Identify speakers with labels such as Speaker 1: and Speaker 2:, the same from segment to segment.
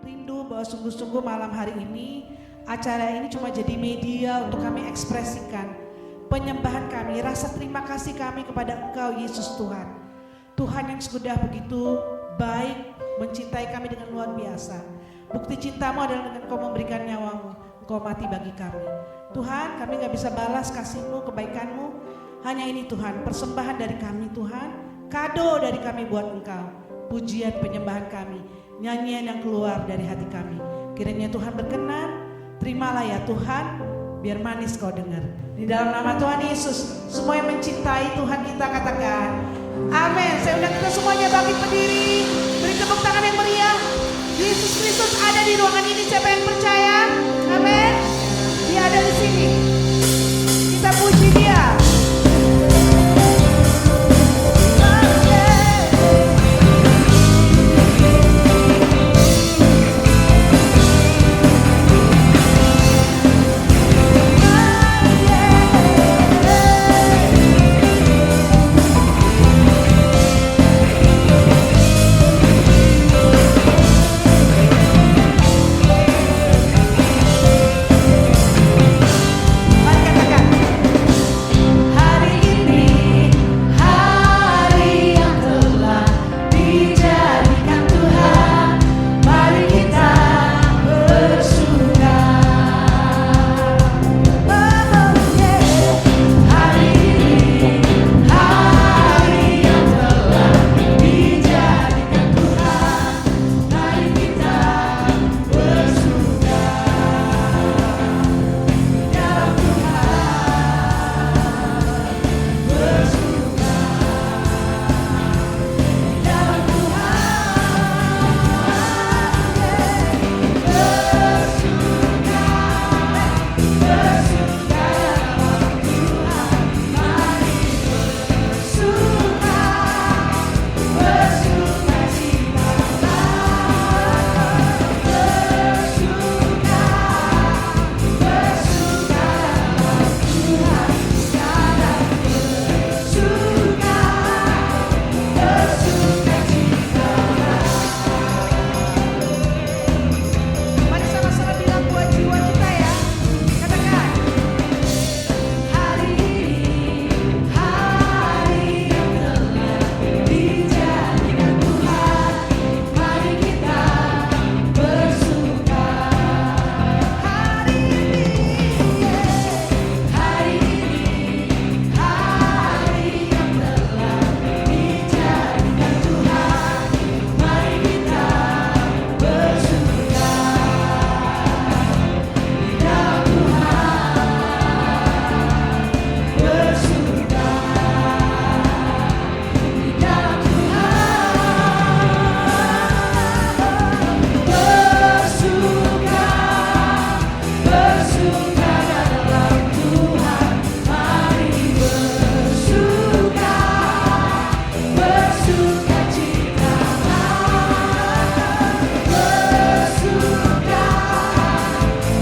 Speaker 1: rindu bahwa sungguh-sungguh malam hari ini acara ini cuma jadi media untuk kami ekspresikan penyembahan kami, rasa terima kasih kami kepada Engkau Yesus Tuhan. Tuhan yang sudah begitu baik, mencintai kami dengan luar biasa. Bukti cintamu adalah dengan Kau memberikan nyawamu, Engkau mati bagi kami. Tuhan, kami gak bisa balas kasih-Mu, kebaikan-Mu. Hanya ini Tuhan, persembahan dari kami Tuhan, kado dari kami buat Engkau, pujian penyembahan kami, nyanyian yang keluar dari hati kami. Kiranya Tuhan berkenan, terimalah ya Tuhan, biar manis Kau dengar. Di dalam nama Tuhan Yesus, semua yang mencintai Tuhan kita katakan amin. Saya undang kita semuanya bangkit berdiri, beri tepuk tangan yang meriah. Yesus Kristus ada di ruangan ini, siapa yang percaya? Amin. Dia ada di sini. Kita puji Dia.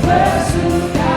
Speaker 2: Bersuka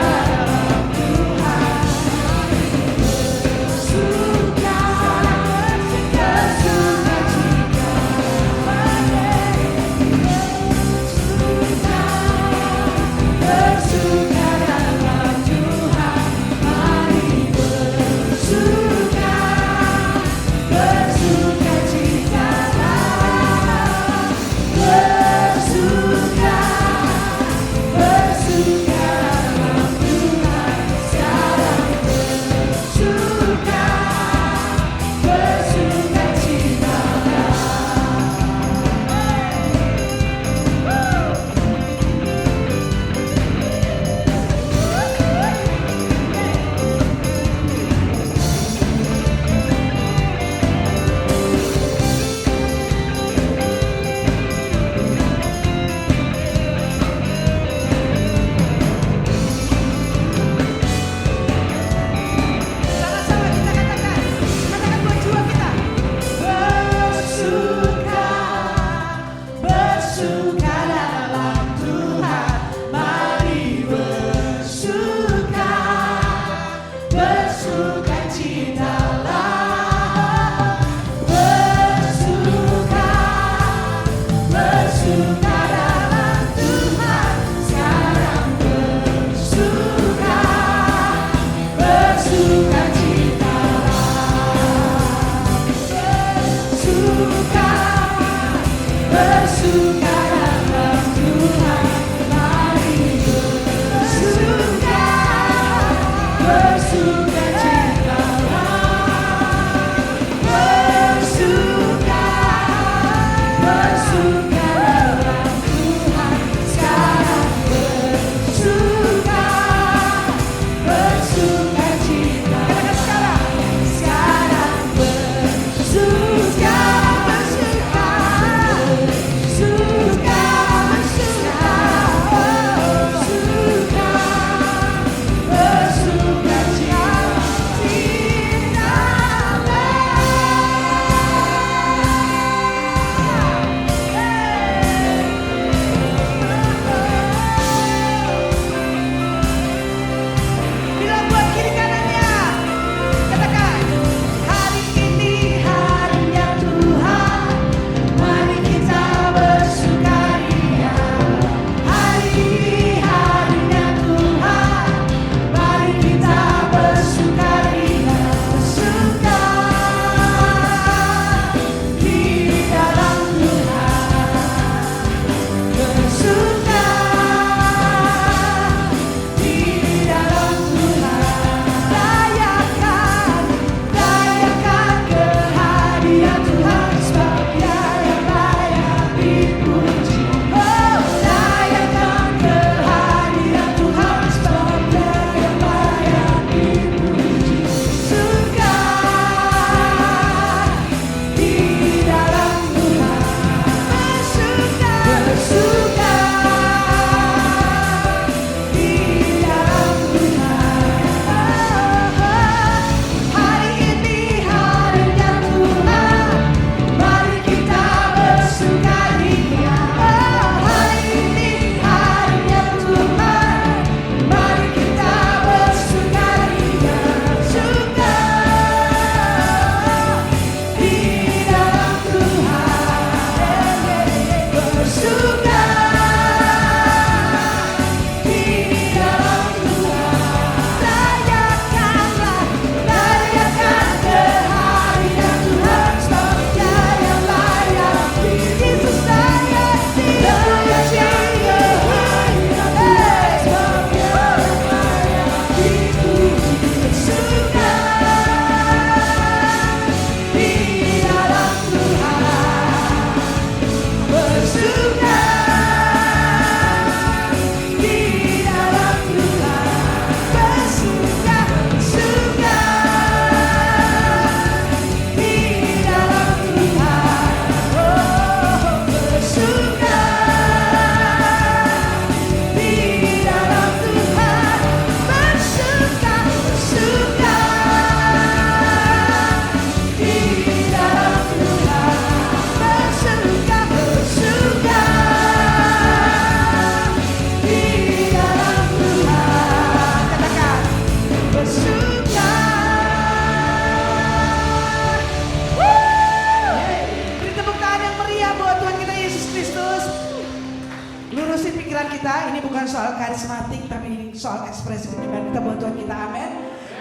Speaker 1: terusin pikiran kita. Ini bukan soal karismatik, tapi ini soal ekspresi penyembahan kita buat Tuhan kita. Amin.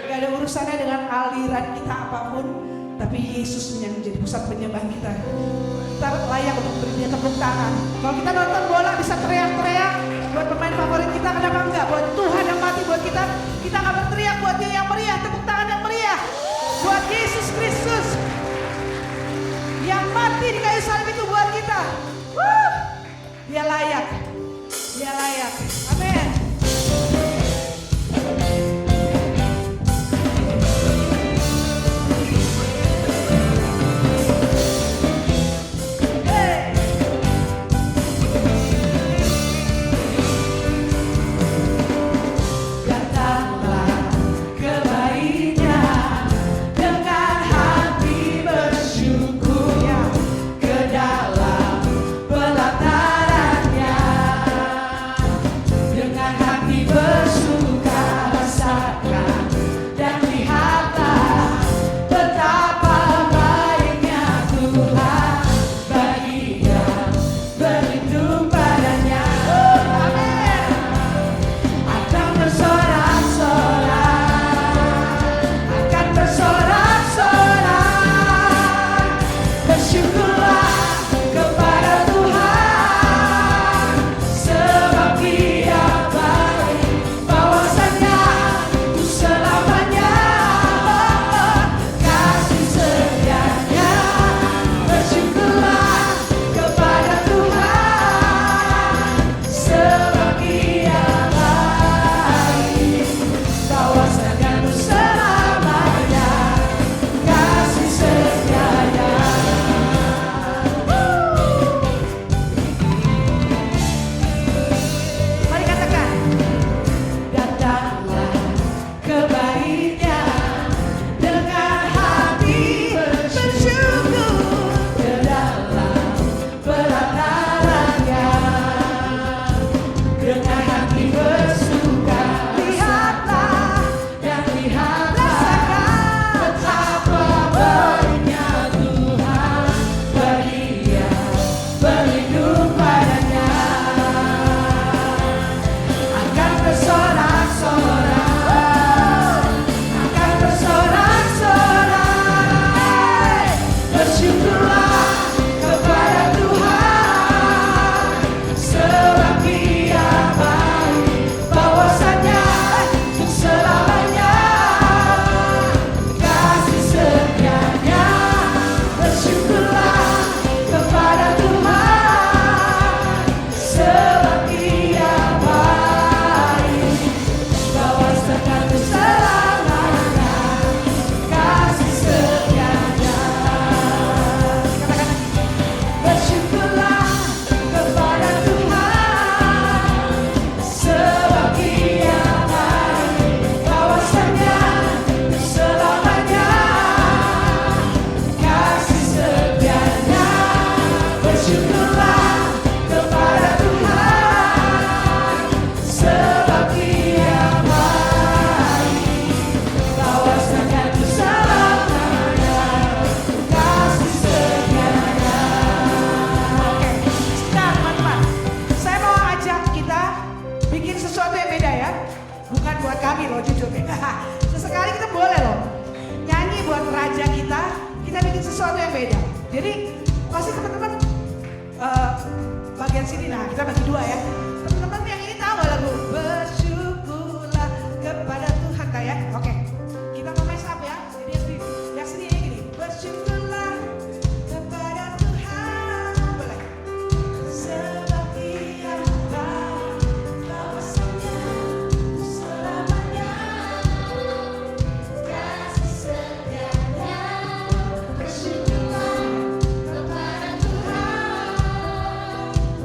Speaker 1: Gak ada urusannya dengan aliran kita apapun, tapi Yesus yang menjadi pusat penyembahan kita. Kita layak untuk beri dia tepuk tangan. Kalau kita nonton bola bisa teriak-teriak buat pemain favorit kita, kenapa enggak? Buat Tuhan yang mati buat kita, kita akan berteriak buat dia yang meriah. Tepuk tangan yang meriah buat Yesus Kristus yang mati di kayu salib itu buat kita. Dia layak, dia layak. Amin.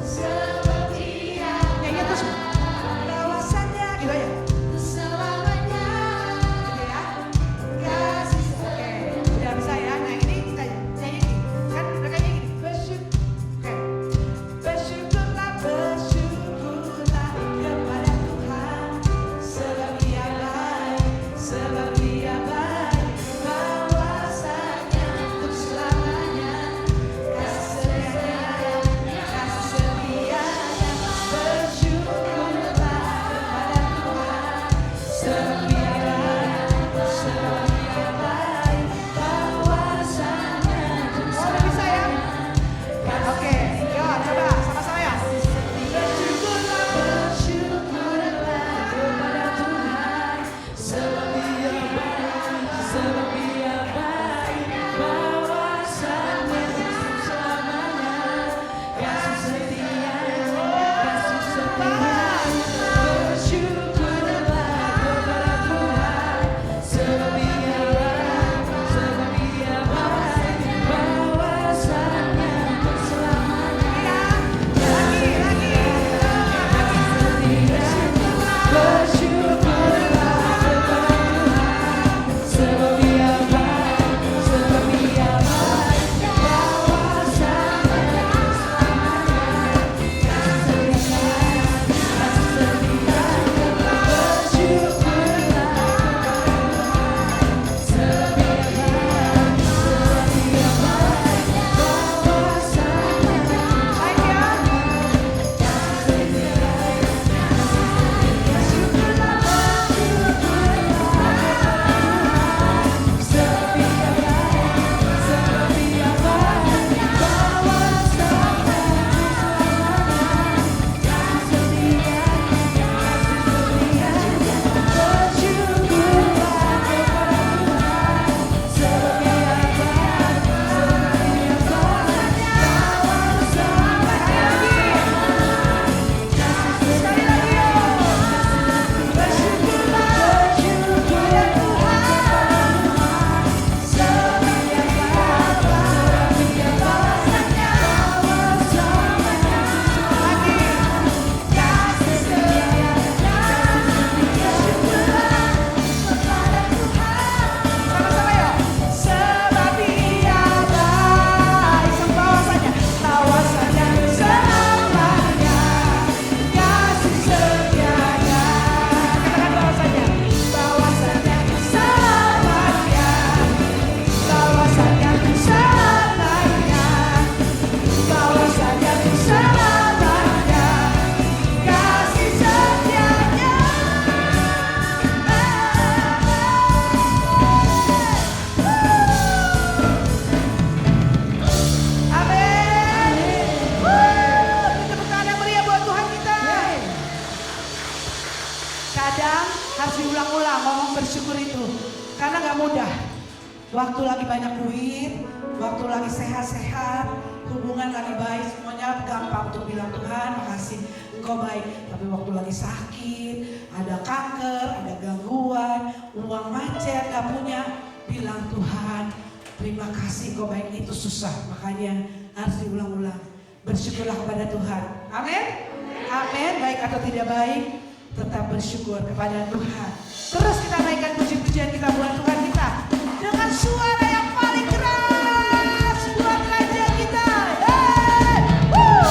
Speaker 2: Seperti
Speaker 1: Kadang harus diulang-ulang ngomong bersyukur itu. Karena gak mudah. Waktu lagi banyak duit, waktu lagi sehat-sehat, hubungan lagi baik, semuanya gampang untuk bilang Tuhan makasih Engkau baik. Tapi waktu lagi sakit, ada kanker, ada gangguan, uang macet, gak punya, bilang Tuhan terima kasih Engkau baik, itu susah. Makanya harus diulang-ulang. Bersyukurlah kepada Tuhan. Amin. Amin. Baik atau tidak baik, tetap bersyukur kepada Tuhan. Terus kita naikkan puji-pujian kita buat Tuhan kita dengan suara yang paling keras buat raja kita. Hey! Woo!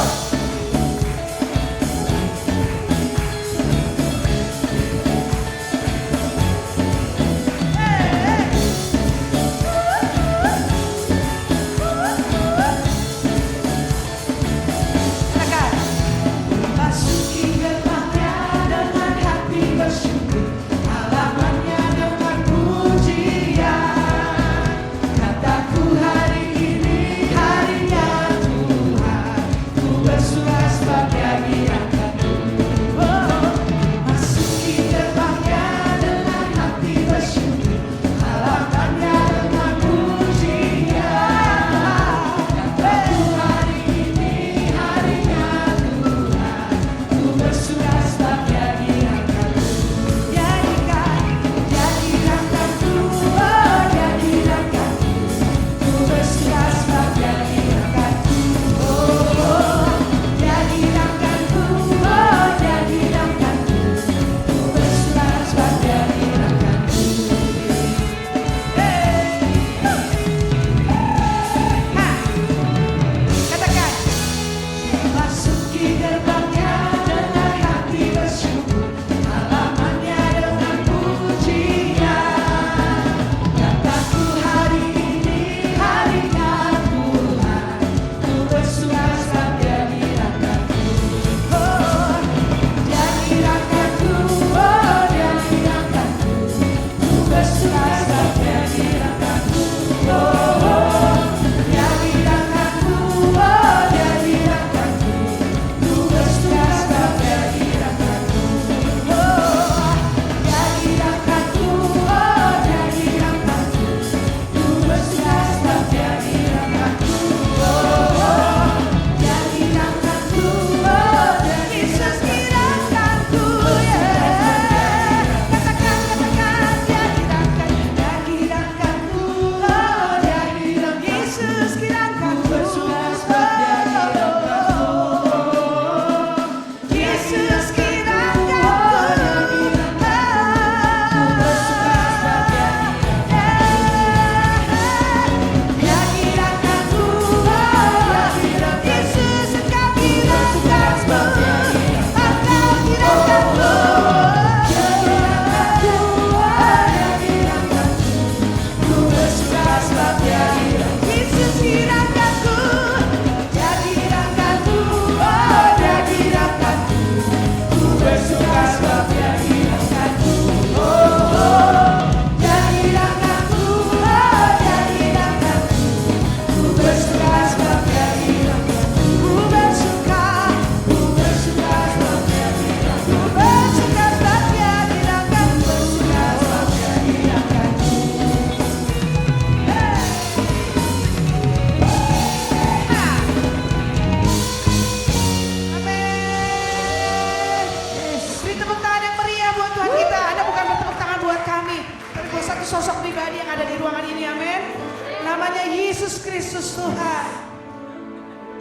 Speaker 1: Sosok pribadi yang ada di ruangan ini, amin. Namanya Yesus Kristus Tuhan.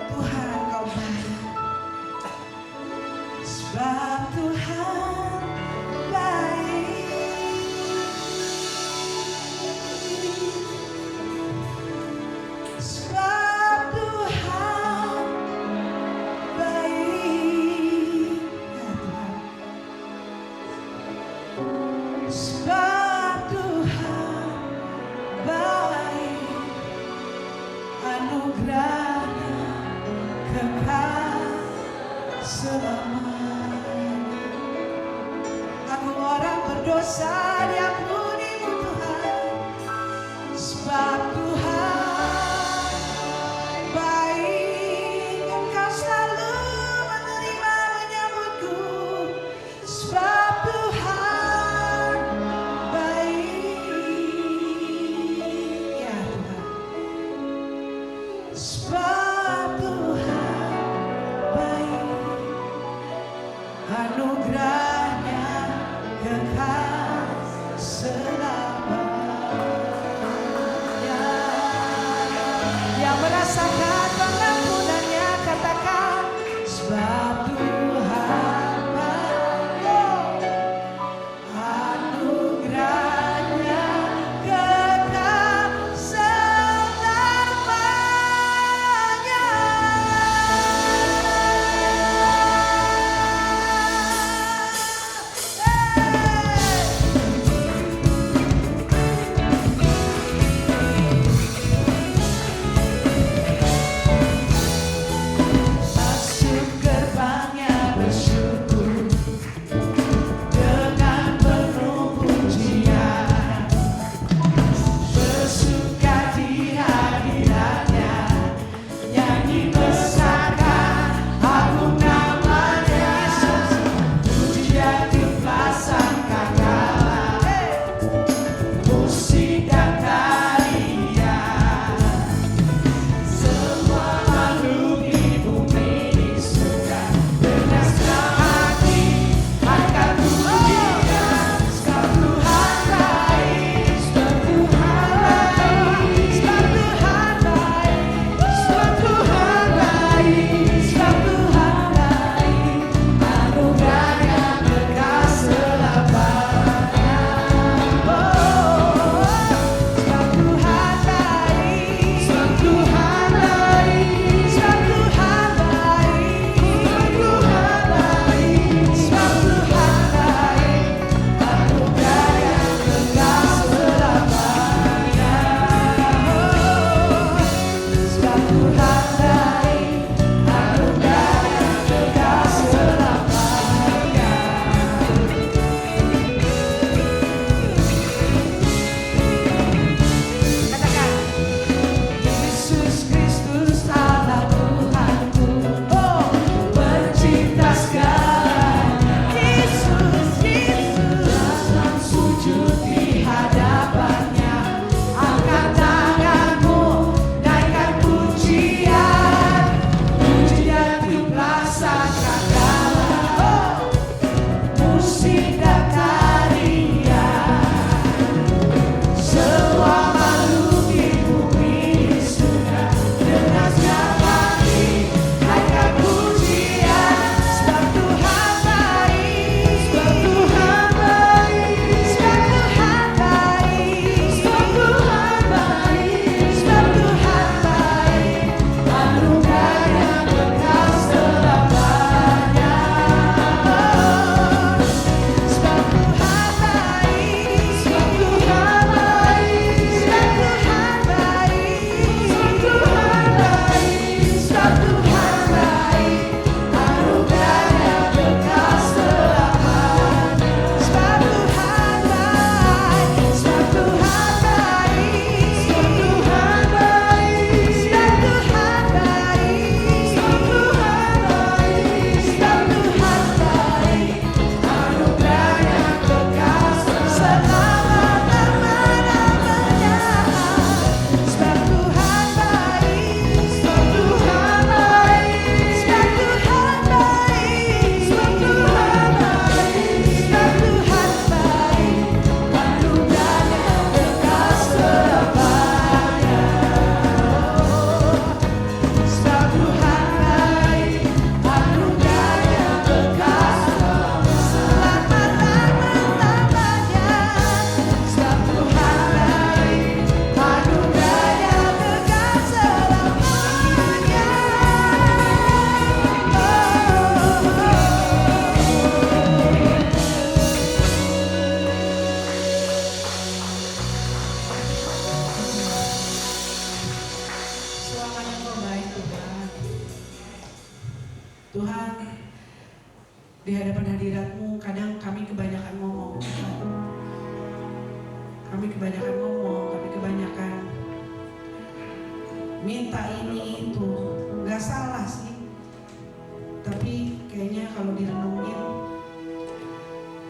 Speaker 1: Tuhan kau baik. Sebab Tuhan baik. Sebab Tuhan baik. Ya Tuhan. Sebab anugerahnya kekal selamanya. Aku orang berdosa diampuni-Mu Tuhan, sebab Tuhan baik. Engkau selalu menerima menyambutku, sebab Tuhan anugerahnya kekal selamanya. Yang merasakan pengampunannya katakan, sebab Tuhan baik, anugerahnya kekal selamanya. Masuk gerbangnya bersyukur dengan penuh pujian, bersuka di hadiratnya, nyanyi besarkan agung namanya. Pujian dipasangkan dalam musik dan tarian. Semua makhluk di bumi ini sudah dengan senang hati akan pujian. Sebab Tuhan baik, sebab Tuhan baik, sebab Tuhan baik, sebab Tuhan baik, sebab Tuhan baik, anugerahnya kekal selamanya. Oh, sebab Tuhan baik, sebab Tuhan baik, sebab Tuhan baik, sebab Tuhan baik, sebab Tuhan baik, anugerahnya kekal selamanya. Sebab Tuhan baik, anugerahnya kekal selamanya. Katakan, Yesus Kristus Allah Tuhanku, oh pencipta segalanya. Yesus, Yesus, dalam sujud di hadapannya, angkat tanganmu, naikkan pujian, pujian dipasangkan dalam musik dan tarian. Semua makhluk di bumi ini sudah dengan senang hati naikkan pujian. Sebab Tuhan baik, sebab Tuhan baik, sebab Tuhan baik, sebab Tuhan baik, sebab Tuhan baik, anugerahnya kekal selamanya. Sebab Tuhan baik, sebab Tuhan baik, sebab Tuhan baik, sebab Tuhan baik, sebab Tuhan baik, anugerahnya kekal selamanya. Sebab Tuhan baik, sebab Tuhan baik, sebab Tuhan baik, sebab Tuhan baik, sebab Tuhan baik, sebab Tuhan baik, anugerahnya kekal selama-lamanya. Sebab Tuhan baik, sebab Tuhan baik, sebab Tuhan baik, sebab Tuhan baik, sebab Tuhan baik, anugerahnya kekal selamanya. Sebab Tuhan baik, anugerahnya kekal selama-lamanya. Sebab Tuhan baik, anugerahnya kekal selamanya. Selamanya Engkau baik Tuhan. Tuhan, di hadapan hadirat-Mu kadang kami kebanyakan ngomong Tuhan. Kami kebanyakan ngomong, kami kebanyakan minta ini itu. Gak salah sih, tapi kayaknya kalau direnungin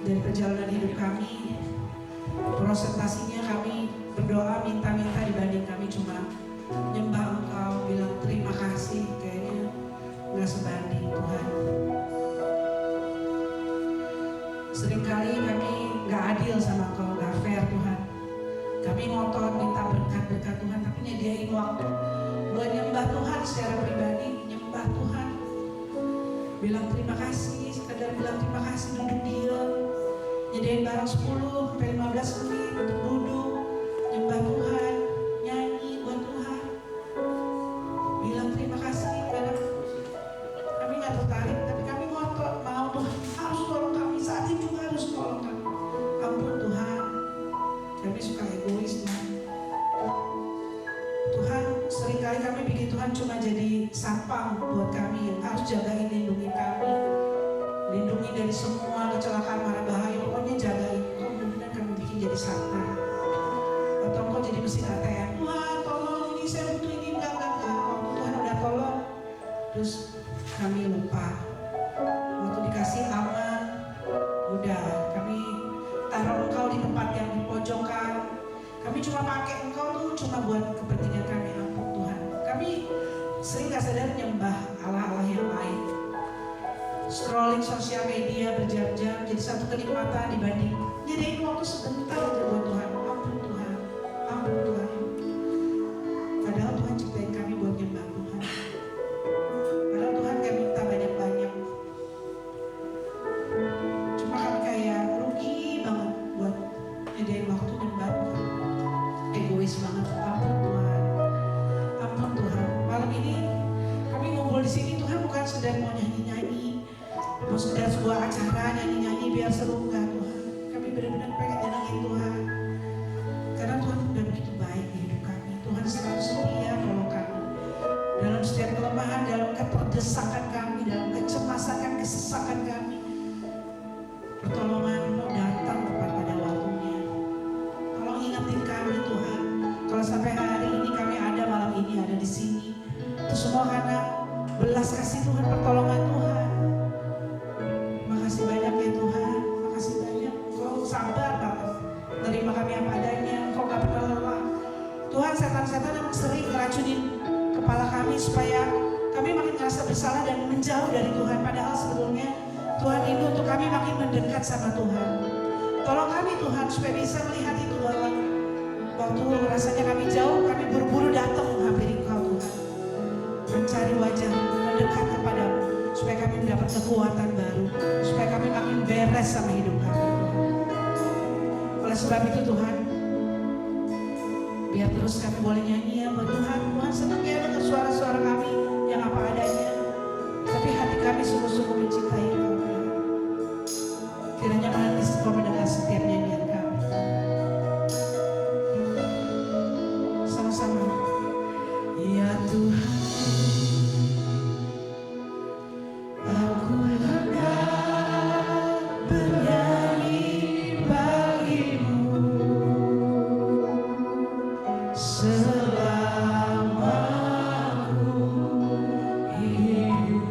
Speaker 1: dari perjalanan hidup kami, prosentasinya kami berdoa minta-minta dibanding kami cuma nyembah Engkau, bilang terima kasih, kayaknya gak sebanding Tuhan. Seringkali kami gak adil sama Engkau, gak fair Tuhan. Kami ngotot minta berkat-berkat Tuhan, tapi nyediain waktu buat nyembah Tuhan secara pribadi, nyembah Tuhan. Bilang terima kasih, sekadar bilang terima kasih, duduk diam. Nyediain barang 10-15 menit untuk duduk, nyembah Tuhan, nyanyi buat Tuhan. Bilang terima kasih, kadang kami gak tertarik, tapi kami ngotot, mau Tuhan harus tolong kami, saat ini juga harus tolong kami. Ampun Tuhan, kami suka egois Tuhan. Tuhan, seringkali kami bikin Tuhan cuma jadi sapang buat kami yang harus jagain, lindungi kami. Lindungi dari semua kecelakaan, mara bahaya, pokoknya jagain. Kau benar-benar kami bikin jadi sapang. Atau kau jadi mesin ATM, Tuhan tolong ini, saya butuh ini, enggak. Waktu Tuhan udah tolong, terus kami lupa. Waktu dikasih aman, udah kami taruh Engkau di tempat yang di pojokan. Kami cuma pakai Engkau tuh cuma buat kepentingan kami. Ampun Tuhan, kami sering gak sadar nyembah Allah-Allah yang lain. Scrolling sosial media berjam-jam jadi satu kenikmatan dibanding nyediain waktu sebentar aja buat Tuhan. Ampun Tuhan, ampun Tuhan. Padahal Tuhan ciptain kami buat nyembah Tuhan. Padahal Tuhan gak minta banyak-banyak. Cuma kami kayak rugi banget buat nyediain waktu nyembah Tuhan. Egois banget. Ampun Tuhan, ampun Tuhan. Malam ini kami ngumpul di sini Tuhan bukan sekedar mau nyanyi-nyanyi, mau sekedar sebuah acara nyanyi-nyanyi biar seru, enggak Tuhan. Kami benar-benar pengen nyenengin Tuhan. Karena Tuhan udah begitu baik di hidup kami. Tuhan selalu setia nolong kami. Dalam setiap kelemahan, dalam keterdesakan kami, dalam kecemasan dan kesesakan kami, pertolongan-Mu datang tepat pada waktunya. Tolong ingetin kami Tuhan. Kalau sampai hari ini kami ada, malam ini ada di sini, itu semua karena belas kasih Tuhan, pertolongan Tuhan. Makasih banyak ya Tuhan, makasih banyak. Engkau sabar banget nerima kami apa adanya, Engkau gak pernah lelah. Tuhan, setan-setan yang sering ngeracunin kepala kami supaya kami makin merasa bersalah dan menjauh dari Tuhan. Padahal sebetulnya Tuhan ini untuk kami makin mendekat sama Tuhan. Tolong kami Tuhan supaya bisa melihat itu bahwa waktu rasanya kami jauh, kami buru-buru datang menghampiri Engkau Tuhan. Mencari wajah, mendekat kepadamu supaya kami mendapat kekuatan baru, supaya kami makin beres sama hidup kami. Oleh sebab itu Tuhan, biar terus kami boleh nyanyi ya buat Tuhan. Tuhan senang ya dengan suara-suara kami yang apa adanya, tapi hati kami sungguh-sungguh mencintai Engkau Tuhan. Kiranya menanti Engkau mendengar setiap nyanyian kami. Sama-sama. Ya Tuhan, aku hendak bernyanyi bagimu selama aku hidup.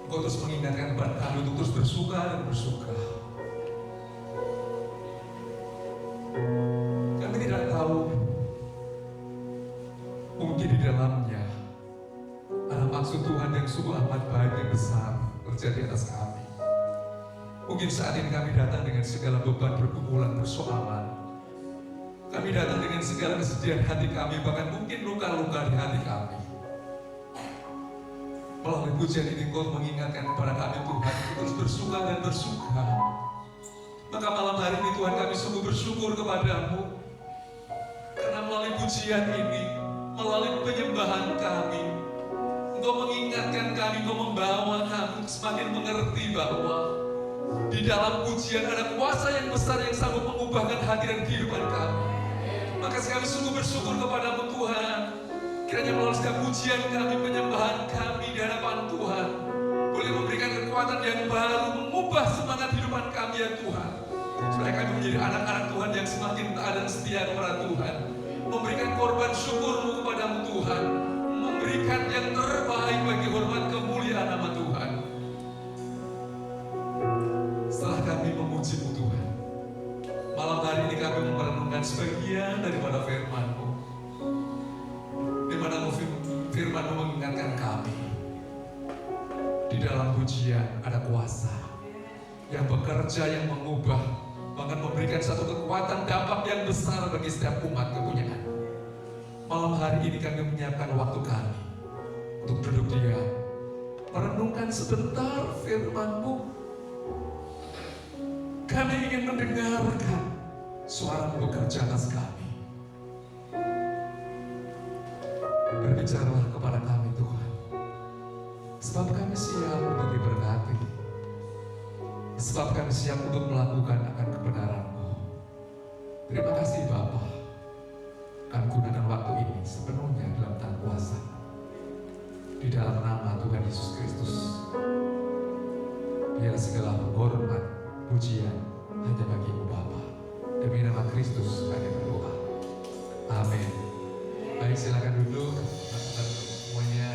Speaker 2: Engkau terus mengingatkan kepada kami untuk terus bersuka dan bersuka. Kami tidak tahu, mungkin di dalamnya ada maksud Tuhan yang sungguh amat baik dan besar terjadi atas kami. Mungkin saat ini kami datang dengan segala beban pergumulan persoalan. Kami datang dengan segala kesedihan hati kami, bahkan mungkin luka-luka di hati kami. Melalui pujian ini Engkau mengingatkan kepada kami Tuhan untuk terus bersuka dan bersuka. Maka malam hari ini Tuhan kami sungguh bersyukur kepadamu, karena melalui pujian ini, melalui penyembahan kami, Engkau mengingatkan kami, Engkau membawa kami semakin mengerti bahwa di dalam pujian ada kuasa yang besar yang sanggup mengubahkan hati dan kehidupan kami. Maka kami sungguh bersyukur kepadamu Tuhan. Kiranya melalui setiap pujian kami, penyembahan kami di hadapan Tuhan, boleh memberikan kekuatan yang baru, mengubah semangat kehidupan kami ya Tuhan. Supaya kami menjadi anak-anak Tuhan yang semakin taat dan setia kepada Tuhan, memberikan korban syukur-Mu kepadamu Tuhan, memberikan yang terbaik bagi hormat kemuliaan nama Tuhan. Setelah kami memuji-Mu Tuhan, malam hari ini kami merenungkan sebagian daripada firman-Mu, di mana firman-Mu mengingatkan kami, di dalam pujian ada kuasa yang bekerja, yang mengubah, bahkan memberikan satu kekuatan dampak yang besar bagi setiap umat kepunyaan. Malam hari ini kami menyiapkan waktu kami untuk duduk diam, merenungkan sebentar firman-Mu. Kami ingin mendengarkan suara-Mu bekerja atas kami. Berbicaralah kepada kami Tuhan, sebab kami siap untuk diberkati, sebab kami siap untuk melakukan akan kebenaran-Mu. Terima kasih Bapa. Kami gunakan waktu ini sepenuhnya dalam tangan kuasa, di dalam nama Tuhan Yesus Kristus. Biar segala hormat, pujian hanya bagi-Mu Bapa. Demi nama Kristus kami berdoa. Amin. Baik, silakan duduk teman-teman semuanya.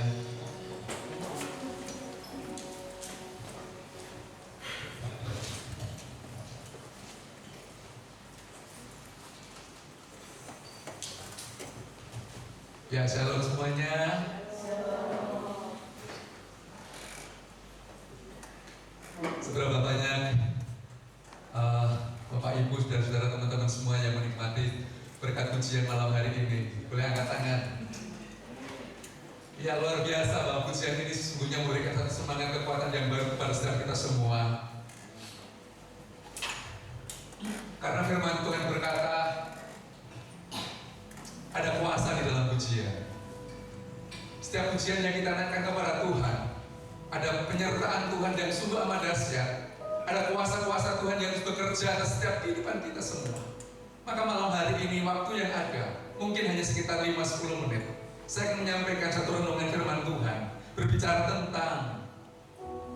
Speaker 2: Ya, shalom semuanya. Seberapa banyak Bapak Ibu dan saudara teman-teman semua yang menikmati berkat pujian malam hari ini? Boleh angkat tangan. Ya, luar biasa bahwa pujian ini sesungguhnya memberikan satu semangat kekuatan yang baru kepada setiap kita semua. Karena firman Tuhan berkata, ada kuasa di dalam pujian. Setiap pujian yang kita naikkan kepada Tuhan, ada penyertaan Tuhan yang sungguh amat dahsyat. Ada kuasa-kuasa Tuhan yang bekerja atas setiap kehidupan kita semua. Maka malam hari ini waktu yang ada, mungkin hanya sekitar 5-10 menit, saya akan menyampaikan satu renungan firman Tuhan, berbicara tentang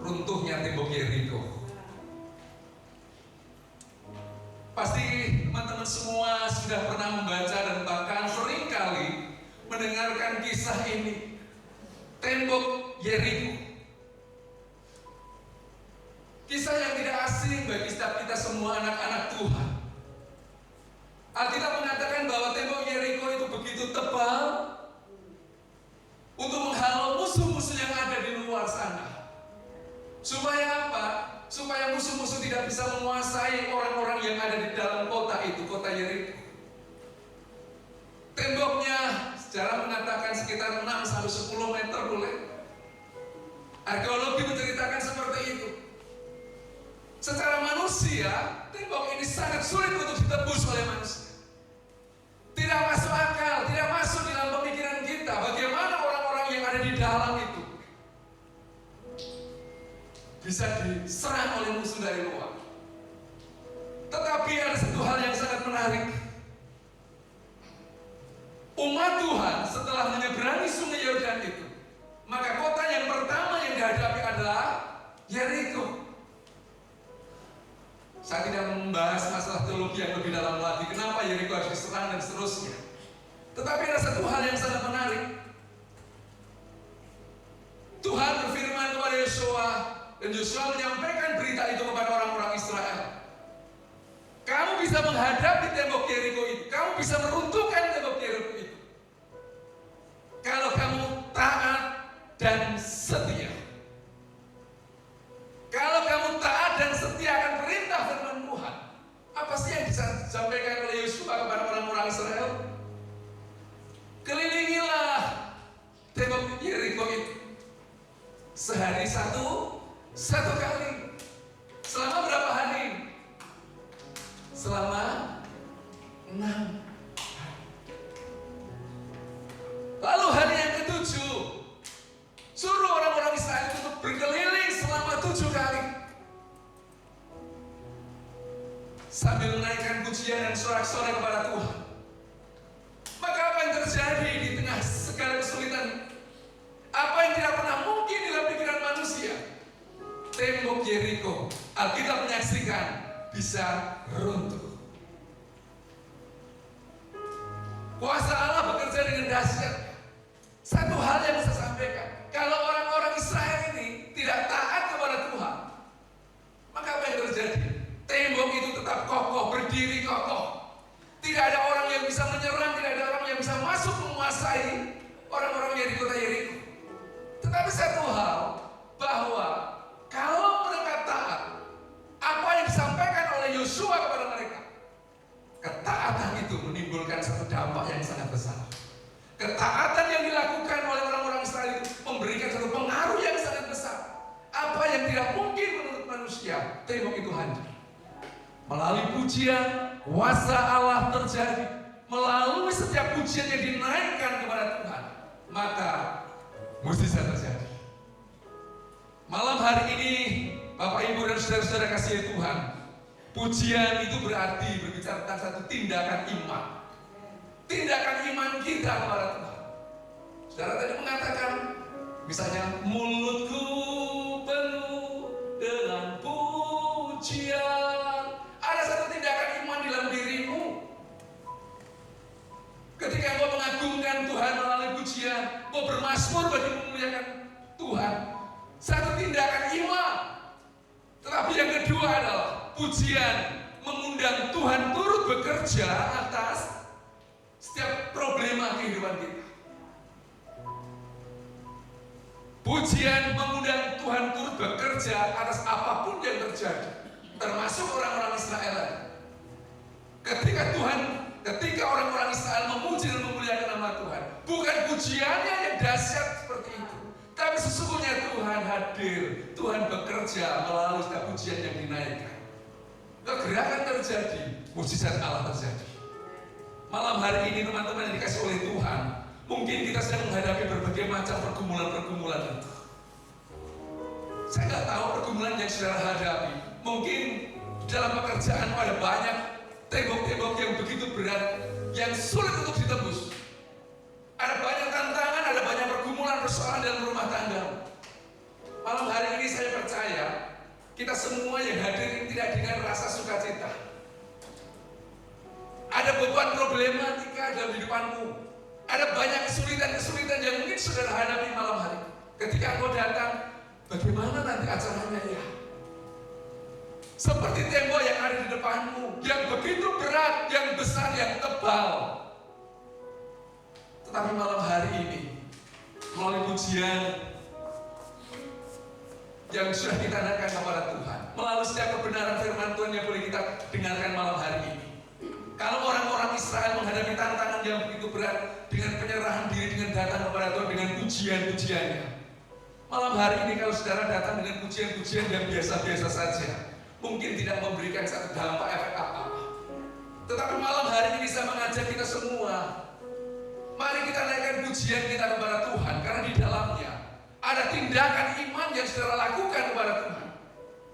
Speaker 2: runtuhnya tembok Yeriko. Pasti teman-teman semua sudah pernah membaca dan bahkan seringkali mendengarkan kisah ini, tembok Yeriko. Kisah yang tidak asing bagi setiap kita semua anak-anak Tuhan. Alkitab mengatakan bahwa tembok Yeriko itu begitu tebal untuk menghalau musuh-musuh yang ada di luar sana. Supaya apa? Supaya musuh-musuh tidak bisa menguasai orang-orang yang ada di dalam kota itu, kota Yeriko. Temboknya sejarah mengatakan sekitar 6-10 meter boleh. Arkeologi menceritakan seperti itu. Secara manusia, tembok ini sangat sulit untuk ditebus oleh manusia. Tidak masuk akal, tidak masuk di dalam pemikiran kita bagaimana orang-orang yang ada di dalam itu bisa diserang oleh musuh dari luar. Tetapi ada satu hal yang sangat menarik. Umat Tuhan setelah menyeberangi sungai Yordan itu, maka kota yang pertama yang dihadapi adalah Yeriko. Saya tidak membahas masalah teologi yang lebih dalam lagi, kenapa Yeriko harus diserang dan seterusnya. Tetapi ada satu hal yang sangat menarik. Tuhan berfirman kepada Yosua, dan Yosua menyampaikan berita itu kepada orang-orang Israel. Kamu bisa menghadapi tembok Yeriko itu, kamu bisa meruntuhkan tembok Yeriko itu, kalau kamu taat dan setia. Kalau kamu taat dan setia akan perintah firman Tuhan. Apa sih yang disampaikan oleh Yosua kepada orang-orang Israel? Kelilingilah tembok Yeriko itu sehari satu kali. Selama berapa hari? Selama 6 hari. Lalu hari yang ke-7, suruh orang-orang Israel itu berkeliling selama 7 kali, sambil menaikkan pujian dan sorak-sorai kepada Tuhan. Maka apa yang terjadi di tengah segala kesulitan, apa yang tidak pernah mungkin dalam pikiran manusia, tembok Yeriko, Alkitab menyaksikan, bisa runtuh. Kuasa Allah bekerja dengan dahsyat. Satu hal yang saya sampaikan, kalau orang-orang Israel ini tidak taat kepada Tuhan, maka apa yang terjadi? Tembok itu tetap kokoh, berdiri kokoh. Tidak ada orang yang bisa menyerang, tidak ada orang yang bisa masuk menguasai orang-orang yang di kota Yeriko. Tetapi satu hal, bahwa kalau mereka taat, apa yang disampaikan oleh Yosua kepada mereka, ketaatan itu menimbulkan satu dampak yang sangat besar. Ketaatan yang dilakukan oleh orang-orang Israel itu memberikan satu pengaruh yang sangat besar. Apa yang tidak mungkin menurut manusia, tembok itu hancur. Melalui pujian, kuasa Allah terjadi. Melalui setiap pujian yang dinaikkan kepada Tuhan, maka mukjizat terjadi. Malam hari ini, Bapak, Ibu, dan saudara-saudara kasih Tuhan, pujian itu berarti berbicara tentang satu tindakan iman. Tindakan iman kita kepada Tuhan. Saudara tadi mengatakan, misalnya, mulutku penuh dengan pujian. Ada satu tindakan iman di dalam dirimu. Ketika engkau mengagungkan Tuhan melalui pujian, engkau bermazmur bagi memuliakan Tuhan. Satu tindakan iman. Tetapi yang kedua adalah pujian mengundang Tuhan turut bekerja atas setiap problema kehidupan kita. Pujian mengundang Tuhan turut bekerja atas apapun yang terjadi, termasuk orang-orang Israel. Ketika orang-orang Israel memuji dan memuliakan nama Tuhan, bukan pujiannya yang dahsyat seperti itu, tapi sesungguhnya Tuhan hadir, Tuhan bekerja melalui setiap pujian yang dinaikkan. Gerakan terjadi, mukjizat Allah terjadi. Malam hari ini teman-teman yang dikasih oleh Tuhan, mungkin kita sedang menghadapi berbagai macam pergumulan-pergumulan itu. Saya nggak tahu pergumulan yang saudara hadapi. Mungkin dalam pekerjaan ada banyak tembok-tembok yang begitu berat, yang sulit untuk ditembus. Ada banyak tantangan, ada banyak pergumulan, persoalan dalam rumah tangga. Malam hari ini saya percaya kita semua yang hadir ini tidak dengan rasa sukacita. Ada beban problematika dalam hidupanmu. Ada banyak kesulitan-kesulitan yang mungkin saudara hadapi malam hari. Ketika engkau datang, bagaimana nanti acaranya ya? Seperti tembok yang ada di depanmu, yang begitu berat, yang besar, yang tebal. Tetapi malam hari ini, melalui pujian yang sudah kita naikkan kepada Tuhan, melalui setiap kebenaran firman Tuhan yang boleh kita dengarkan malam hari ini. Kalau orang-orang Israel menghadapi tantangan yang begitu berat dengan penyerahan diri, dengan datang kepada Tuhan, dengan pujian-pujiannya. Malam hari ini kalau saudara datang dengan pujian-pujian yang biasa-biasa saja, mungkin tidak memberikan satu dampak efek apa-apa. Tetapi malam hari ini saya mengajak kita semua, mari kita naikkan pujian kita kepada Tuhan, karena di dalamnya ada tindakan iman yang saudara lakukan kepada Tuhan.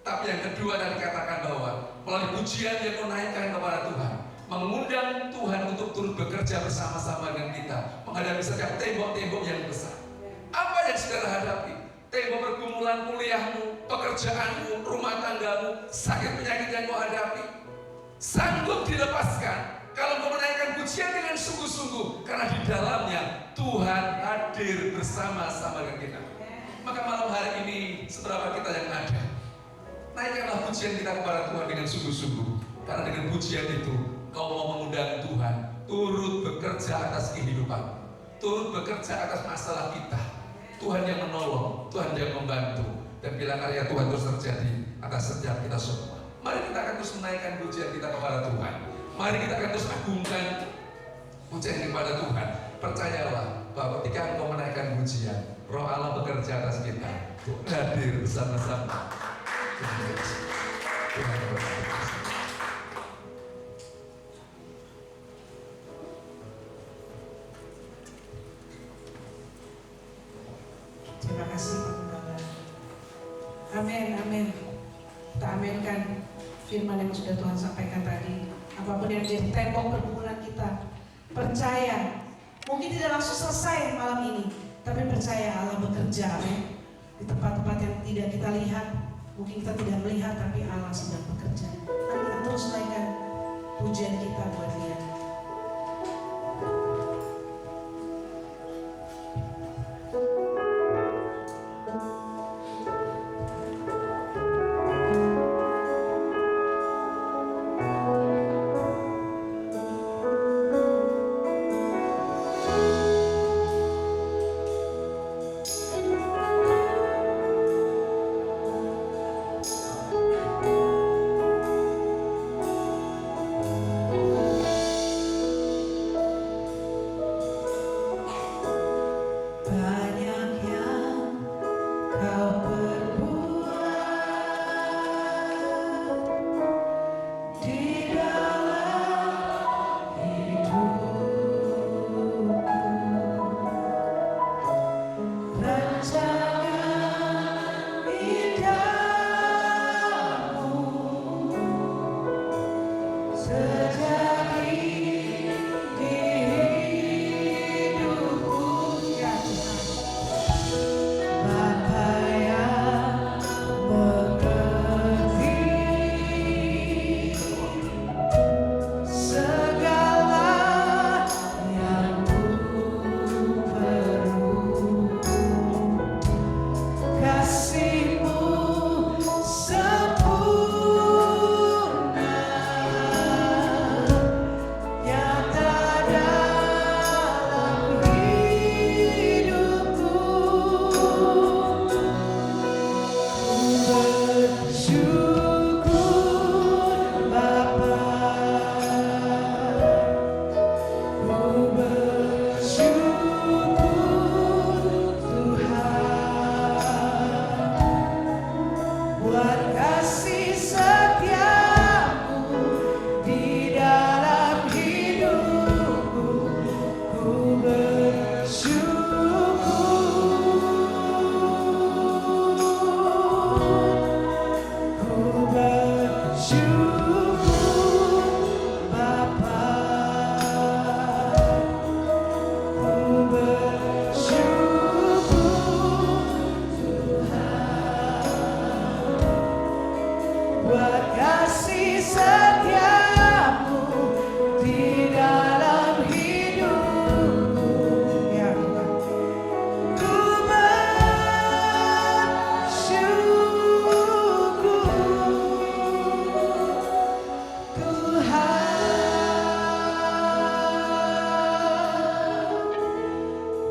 Speaker 2: Tapi yang kedua tadi katakan bahwa melalui pujian yang menaikkan kepada Tuhan, mengundang Tuhan untuk turut bekerja bersama-sama dengan kita menghadapi setiap tembok-tembok yang besar. Apa yang saudara hadapi? Tembok pergumulan kuliahmu, pekerjaanmu, rumah tanggamu, sakit penyakit yang kau hadapi, sanggup dilepaskan kalau kau menaikkan pujian dengan sungguh-sungguh, karena di dalamnya Tuhan hadir bersama-sama dengan kita. Maka malam hari ini seberapa kita yang ada, naikkanlah pujian kita kepada Tuhan dengan sungguh-sungguh. Karena dengan pujian itu kau mau mengundang Tuhan turut bekerja atas kehidupan, turut bekerja atas masalah kita. Tuhan yang menolong, Tuhan yang membantu, dan bila karya Tuhan terus terjadi atas setiap kita semua. Mari kita akan terus menaikkan pujian kita kepada Tuhan. Mari kita akan terus agungkan pujian kepada Tuhan. Percayalah bahwa ketika engkau menaikkan pujian, Roh Allah bekerja atas kita. Tuhan hadir bersama-sama. Tuhan berkati.
Speaker 1: Terima kasih Pak Gembala. Amin, amin. Kita aminkan firman yang sudah Tuhan sampaikan tadi. Apapun yang jadi tembok pergumulan kita, percaya. Mungkin tidak langsung selesai malam ini, tapi percaya Allah bekerja, amin. Di tempat-tempat yang tidak kita lihat, mungkin kita tidak melihat, tapi Allah sedang bekerja. Mari kita terus naikkan pujian kita buat Dia.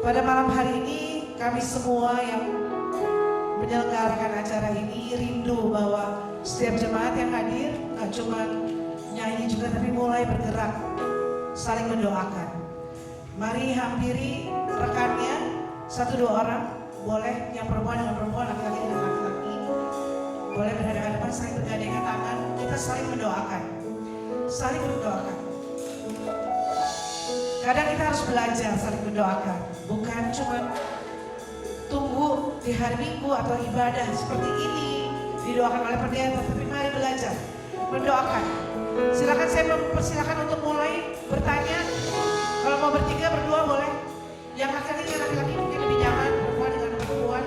Speaker 1: Pada malam hari ini kami semua yang menyelenggarakan acara ini rindu bahwa setiap jemaat yang hadir gak cuma nyanyi juga, tapi mulai bergerak saling mendoakan. Mari hampiri rekannya, 1-2 orang, boleh yang perempuan dengan perempuan, laki-laki dengan laki-laki, boleh berhadapan-hadapan, saling bergandengan tangan, kita saling mendoakan, saling mendoakan. Kadang kita harus belajar saling mendoakan, bukan cuma tunggu di hari Minggu atau ibadah seperti ini didoakan oleh pendeta, tapi mari belajar mendoakan. Silakan, saya mempersilakan untuk mulai bertanya. Kalau mau bertiga, berdua boleh. Yang laki-laki mungkin lebih nyaman, perempuan dengan perempuan.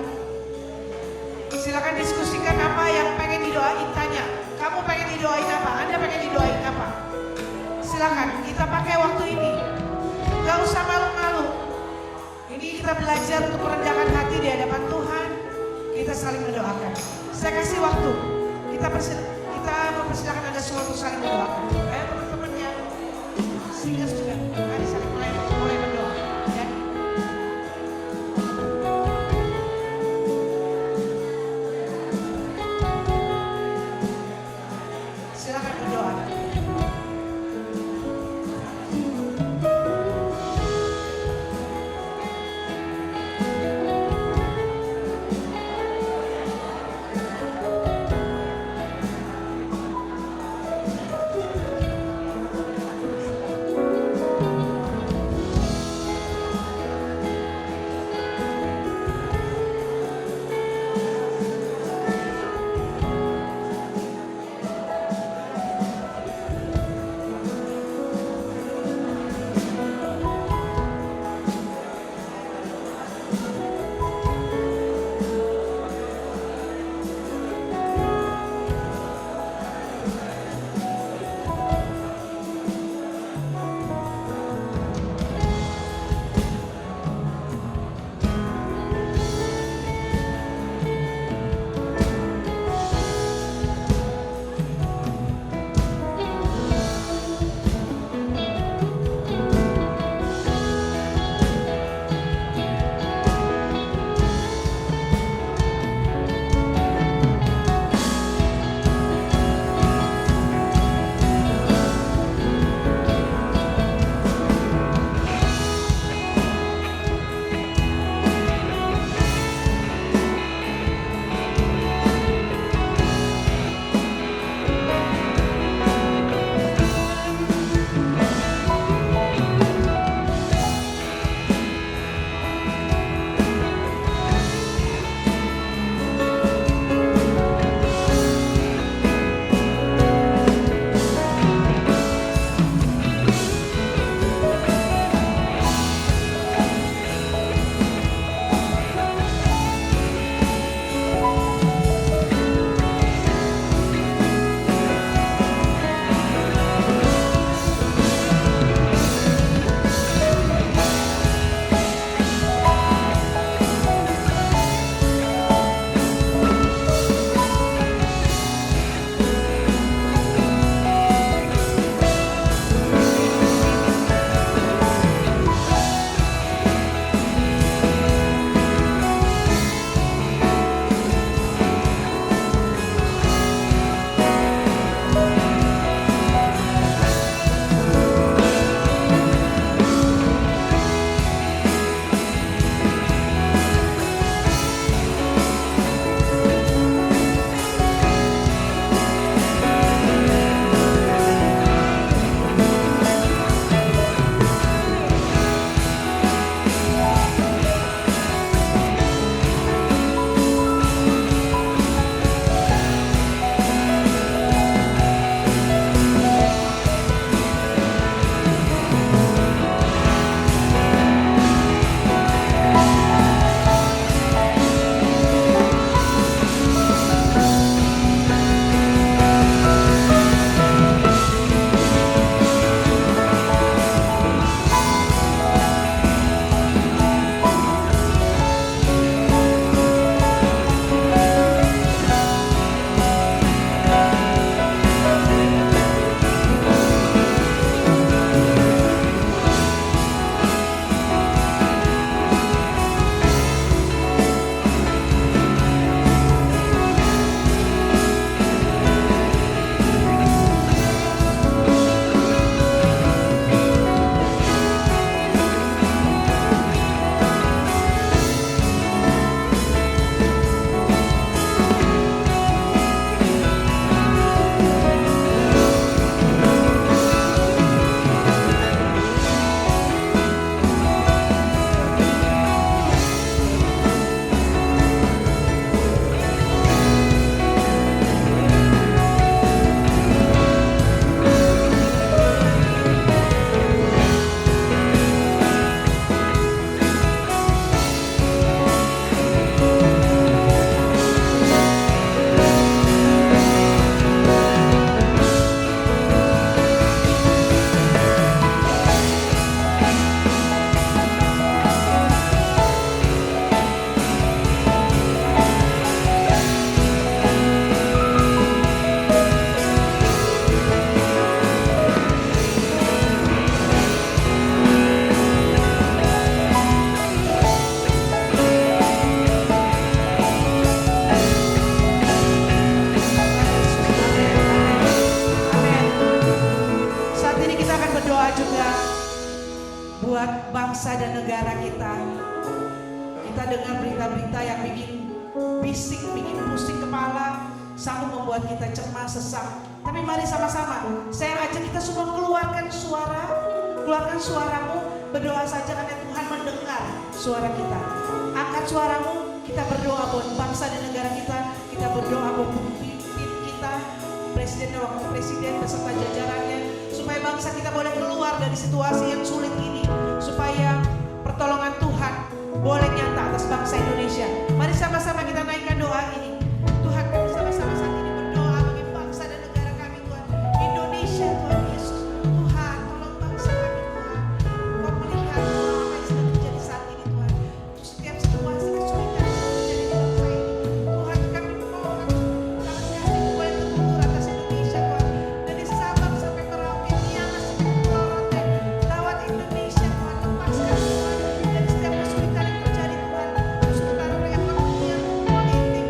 Speaker 1: Silakan diskusikan apa yang pengen didoain, tanya. Kamu pengen didoain apa? Anda pengen didoain apa? Silakan, kita pakai waktu ini. Gak usah malu-malu. Ini kita belajar untuk merendahkan hati di hadapan Tuhan. Kita saling mendoakan. Saya kasih waktu. Kita mempersilakan Anda semua untuk saling mendoakan. Ayo teman-teman yang singers juga, mari saling mulai berdoa. Ya. Silakan berdoa. dan negara kita. Kita dengar berita-berita yang bikin bising, bikin pusing kepala, sanggup membuat kita cemas, sesak. Tapi mari sama-sama, saya ajak kita semua keluarkan suaramu, berdoa saja karena Tuhan mendengar suara kita. Angkat suaramu, kita berdoa buat bangsa dan negara kita berdoa buat pemimpin kita, presiden dan wakil presiden beserta jajarannya, supaya bangsa kita boleh keluar dari situasi yang sulit ini, supaya pertolongan Tuhan boleh nyata atas bangsa Indonesia. Mari sama-sama kita naikkan doa ini. Tuhan, kami sama-sama saat ini berdoa bagi bangsa dan negara kami, Tuhan. Indonesia, Tuhan Yesus. Tuhan, tolong bangsa kami, Tuhan. Kau melihat Tuhan apa yang sedang terjadi saat ini, Tuhan. Setiap situasi kesulitan yang terjadi di bangsa ini, Tuhan, kami mohon tangan kasih-Mu boleh tertutur atas Indonesia, Tuhan. Dari Sabang sampai Merauke, Miangas sampai Pulau Rote, lawat Indonesia, Tuhan. Lepaskan, Tuhan, dari setiap kesulitan yang terjadi, Tuhan. Saudara yang politik,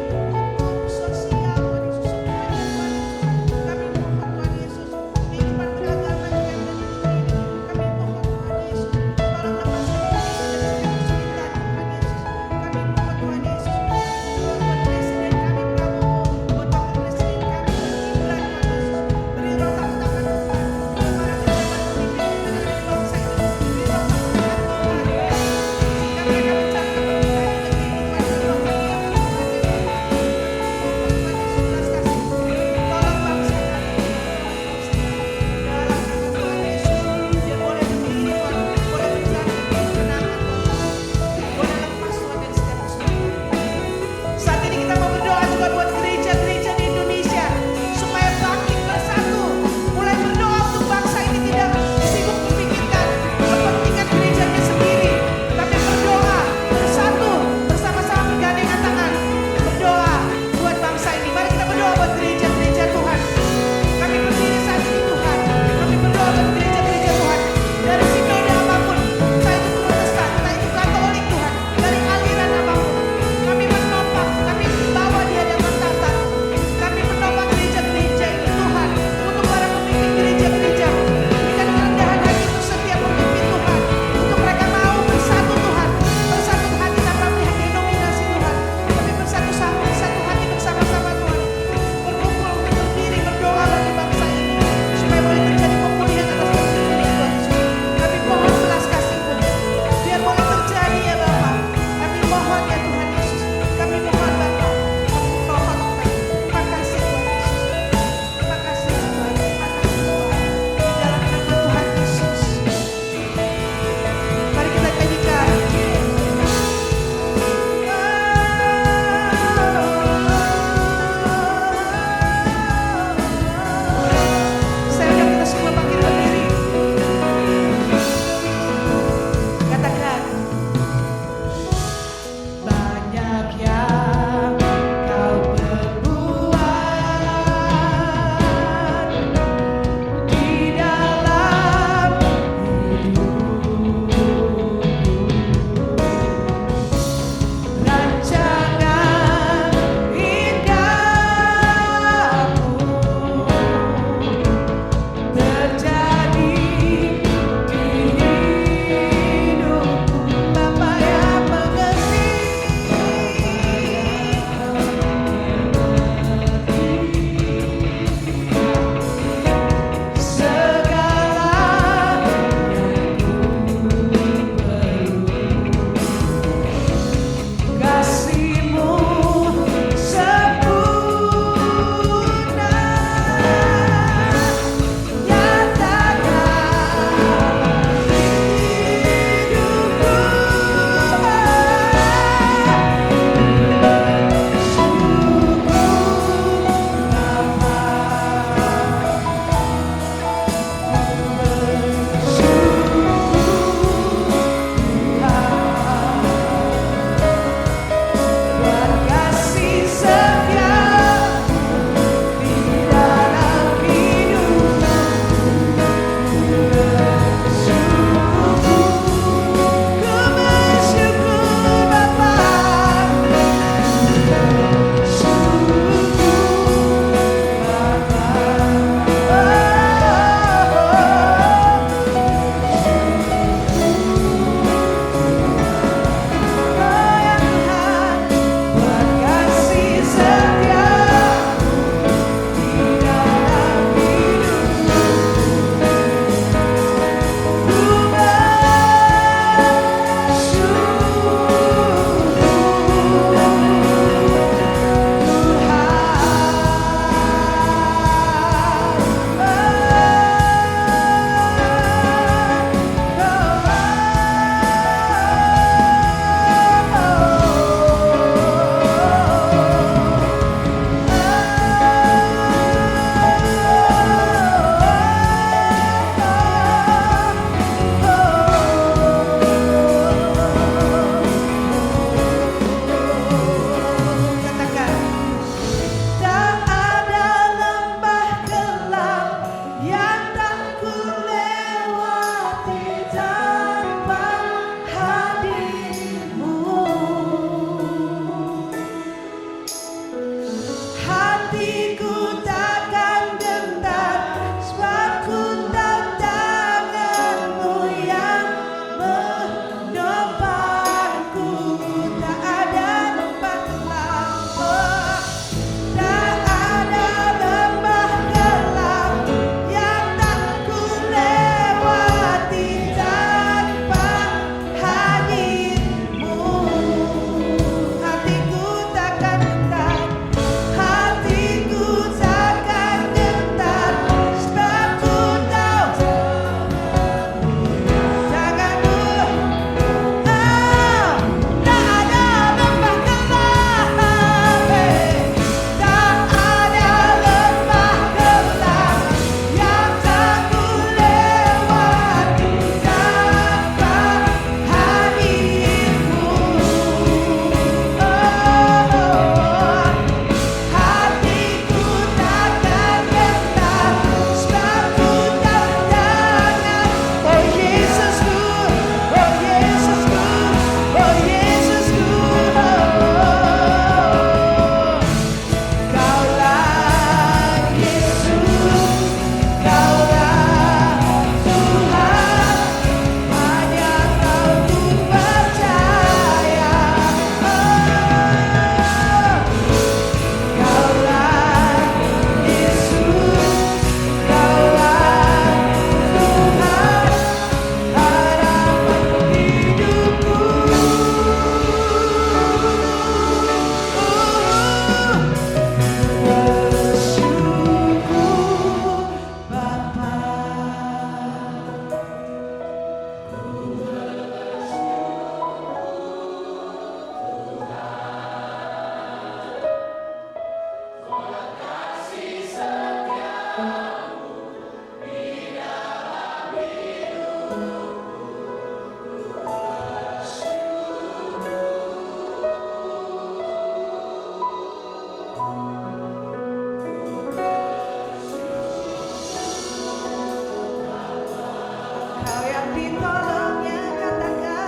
Speaker 1: ditolongnya, katakan.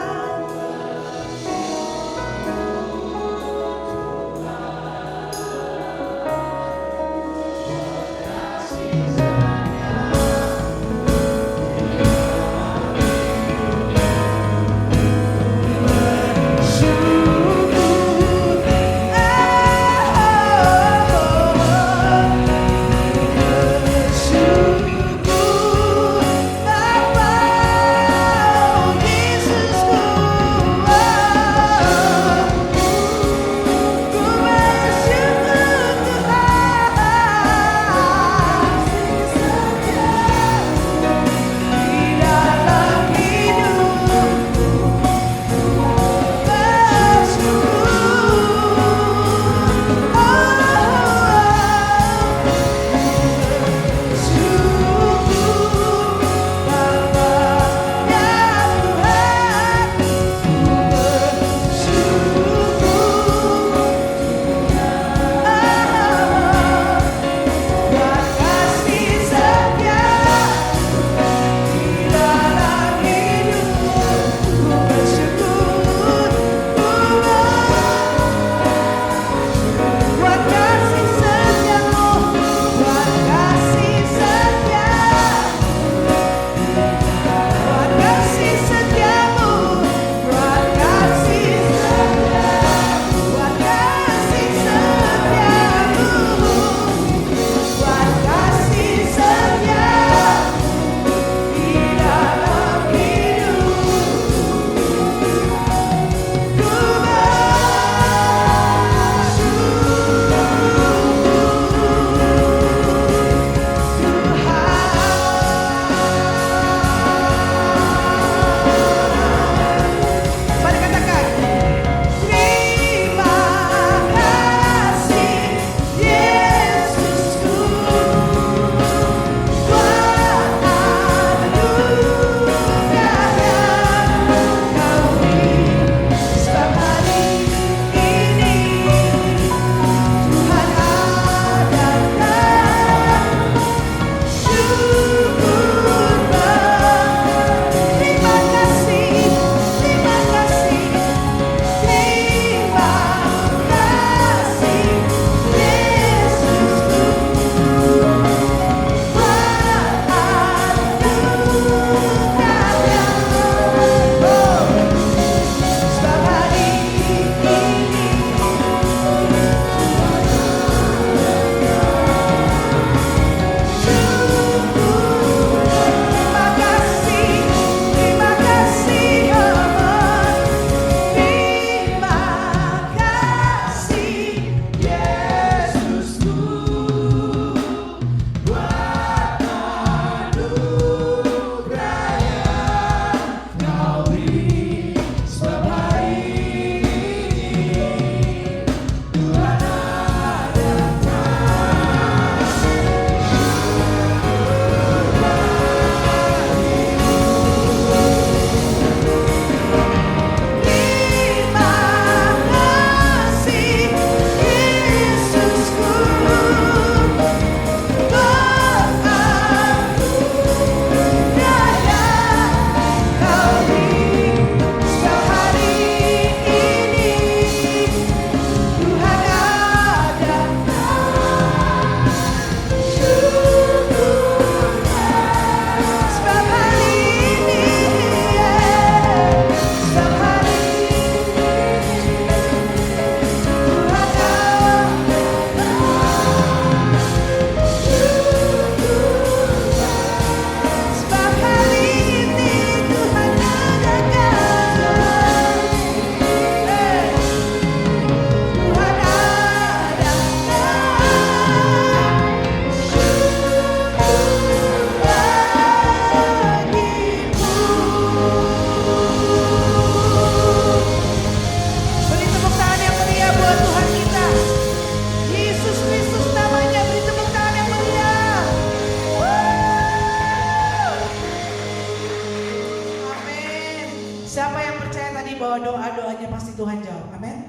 Speaker 1: bahwa doa-doanya pasti Tuhan jawab. Amin.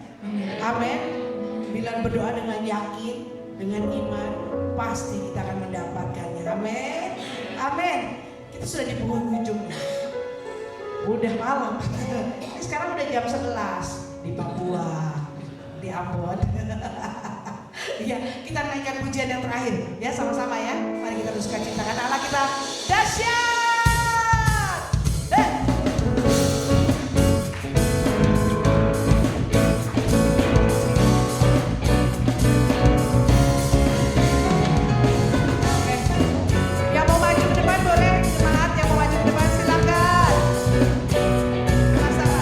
Speaker 1: Amin. Bila berdoa dengan yakin, dengan iman, pasti kita akan mendapatkannya. Amin. Amin. Kita sudah di penghujung. Udah malam. Sekarang udah jam 11 di Papua, di Ambon. Ya, kita naikkan pujian yang terakhir ya sama-sama ya. Mari kita teruskan ciptakan Allah kita dahsyat. Yang mau maju ke depan boleh, jemaat yang mau maju ke depan silakan. Sama-sama.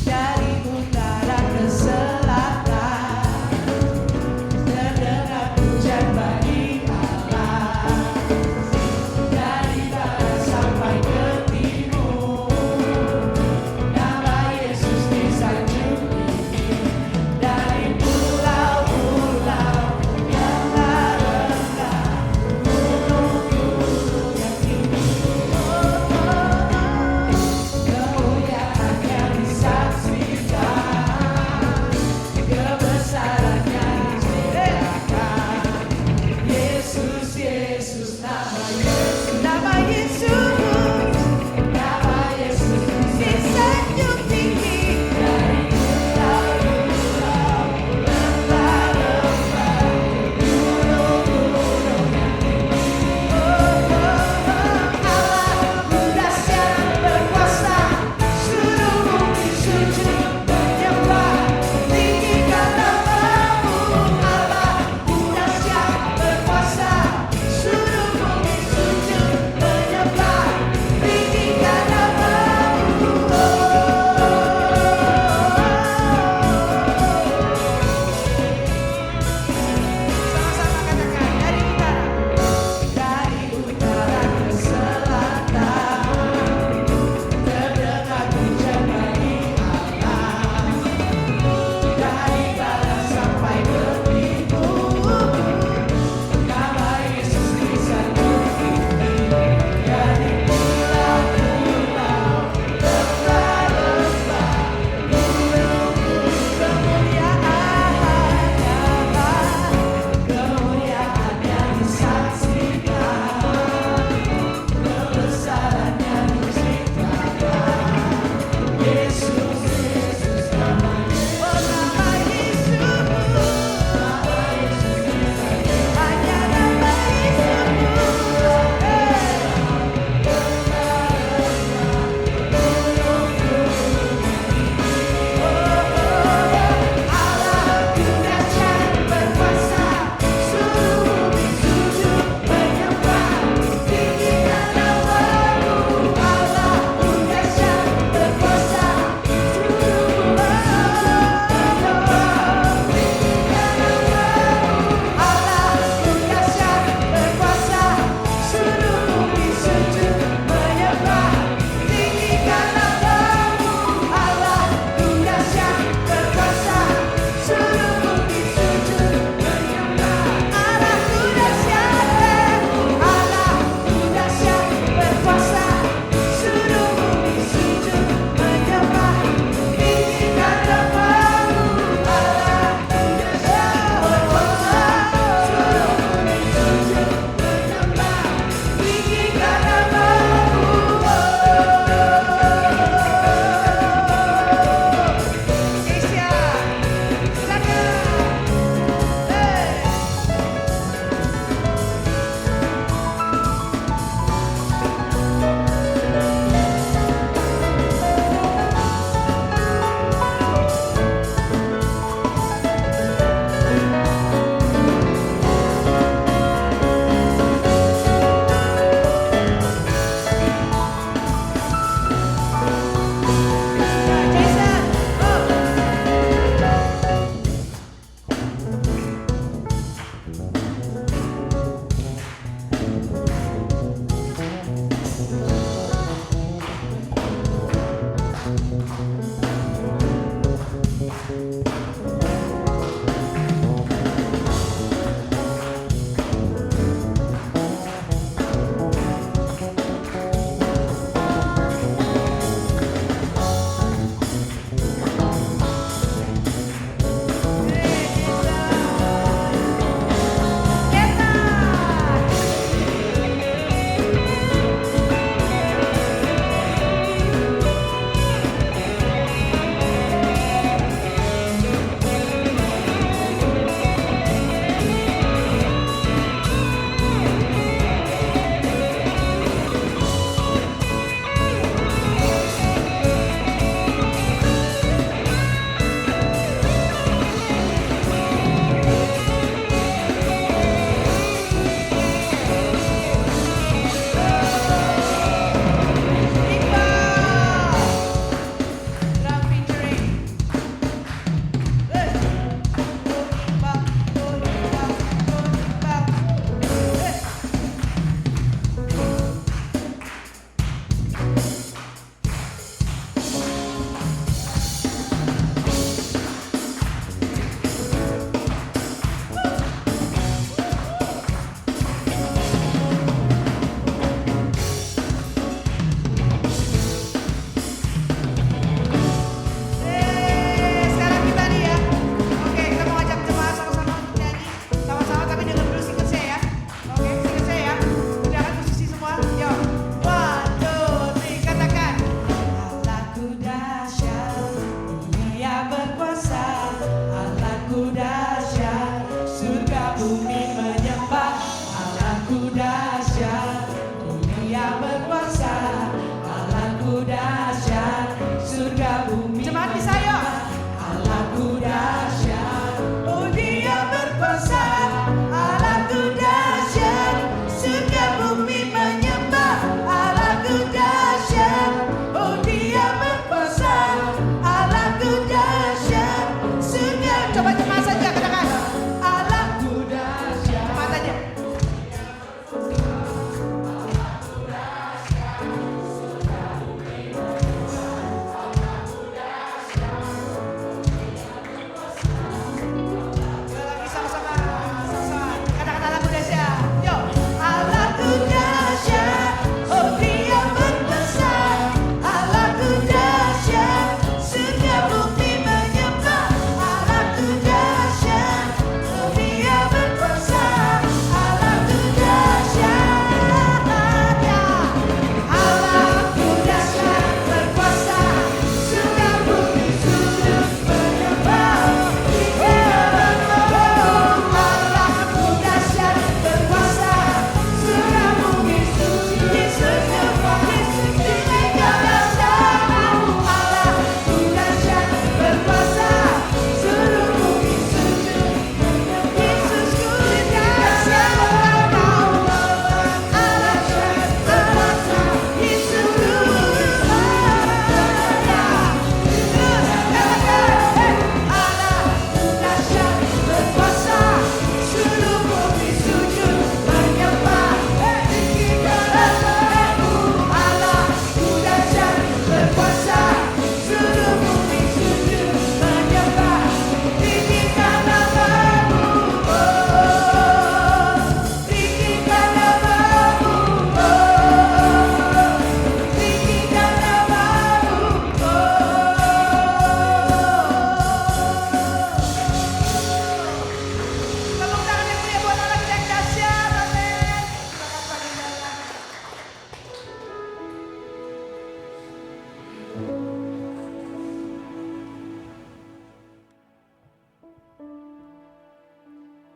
Speaker 1: Dari utara ke selatan terdengar pujian bagi Allah.